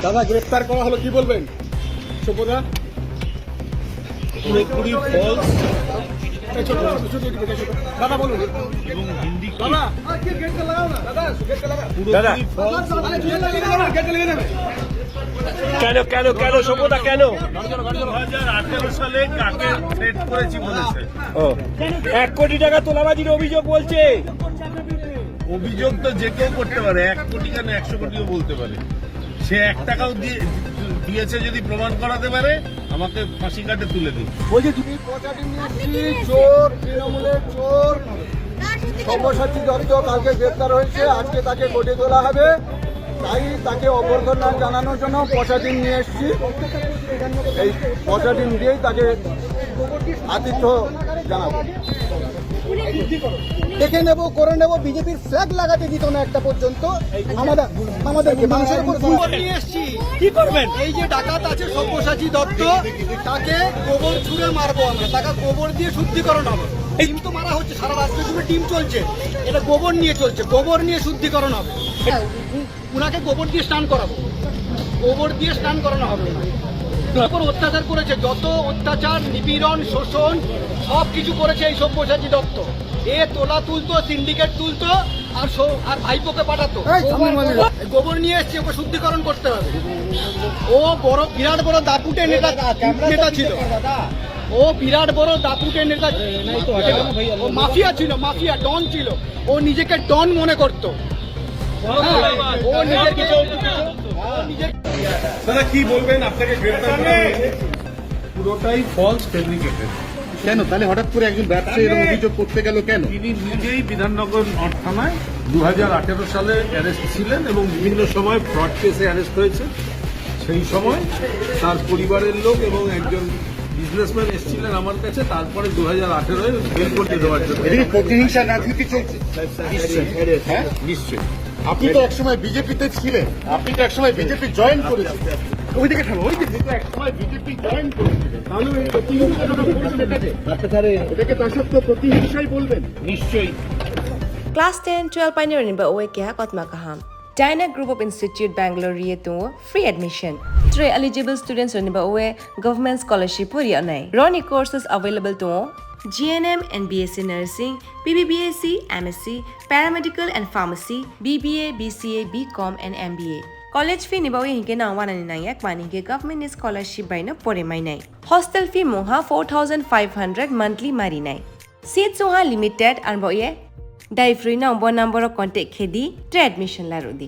দাদা গ্রেফতার করা হলো, কি বলবেন? সুপদা পুরোপুরি ফলস দাদা বলুন। এবং হিন্দি দাদা কেন কেন কেন সভ্যতা কেন? 2018 সালে কাকে থ্রেট করেছি বলেছে। 1 কোটি টাকা তোলাবাজির অভিযোগ বলছে। অভিযোগ তো যে কেউ করতে পারে, 1 কোটি কেন 100 কোটিও বলতে পারে। সে 1 টাকাও দিয়েছে যদি প্রমাণ করাতে পারে, আমাকে ফাঁসি কাটে তুলে দিন। বলছি তুমি চোর, তৃণমূলের চোর সব্যসাচী দত্ত কালকে গ্রেফতার হয়েছে, আজকে তাকে কোর্টে তোলা হবে, তাই তাকে অভ্যর্থনা জানানোর জন্য 50 দিন নিয়ে এসেছি। এই 50 দিন দিয়েই তাকে আতিথ্য জানাবো। দেখে নেব, করে নেব। বিজেপির ফ্ল্যাগ লাগাতে দিত না একটা পর্যন্ত আমাদেরকে মানুষের উপর নিয়ে এসেছি। কি করবেন? এই যে ডাকাত আছে সব্যসাচী দত্ত, তাকে গোবর ছুঁড়ে মারবো আমরা, তাকে গোবর দিয়ে শুদ্ধিকরণ হবে। ডিম তো মারা হচ্ছে, সারা রাস্তা জুড়ে ডিম চলছে, এটা গোবর নিয়ে চলছে, গোবর নিয়ে শুদ্ধিকরণ হবে। উনাকে গোবর দিয়ে স্নান করাবো, গোবর দিয়ে স্নান করানো হবে। উপর অত্যাচার করেছে, যত অত্যাচার, নিপীড়ন, শোষণ সব কিছু করেছে এই সব্যসাচী দত্ত। এ তোলা তুলতো, সিন্ডিকেট তুলতো, আর ভাইপোকে পাঠাতো। গোবর নিয়ে এসছে, ওকে শুদ্ধিকরণ করতে হবে। ও বিরাট বড় দাপুটে নেতা ছিল, ও বিরাট বড় দাপুটে নেতা, ও মাফিয়া ছিল, মাফিয়া ডন ছিল। ও নিজেকে ডন মনে করতো। ও নিজেকে দাদা কি বলবেন? আপনাকে গ্রেফতার করা হয়েছে, পুরোটাই ফলস ফেব্রিকেটেড। কেন তাহলে হঠাৎ করে একজন ব্যবসায়ী এরকম অভিযোগ করতে গেল কেন? তিনি নিজেই বিধাননগর নর্থ থানায় 2018 সালে অ্যারেস্ট ছিলেন এবং বিভিন্ন সময় ফ্রড কেসে অ্যারেস্ট হয়েছে। সেই সময় তার পরিবারের লোক এবং একজন বিজনেসম্যান এসেছিলেন আমার কাছে, তারপরে 2018 বেল করতে দেওয়ার জন্য। এদিকে প্রতিহিংসা রাজনীতি চলছে। হ্যাঁ নিশ্চয়ই। আপনি তো একসময় বিজেপিতে ছিলেন, আপনি তো একসময় বিজেপি জয়েন করেছিলেন। ওই দিকে খেলো, ওই দিকে একসময় বিজেপি জয়েন করেছিলেন, তাহলে ওই প্রতিহিংসাটা এটাকে তার সাথে প্রতিহিংসাই বলবেন। নিশ্চয়ই। Class 10-12 pioneering ba oe kya kotma kaham. Dyna Group of Institute Bangalore riye to free admission. 3 eligible students ba oe government scholarship puri anai. Roni courses available to GNM and BSc Nursing, BBBSc, MSc, Paramedical and Pharmacy, BBA, BCA, BCom and MBA. College fee nibawi hinke na 199 mani ke government scholarship by na pore mai nai. Hostel fee moha 4500 monthly mari nai. Seats moha limited and boye dai free na number contact khedi admission la rodi.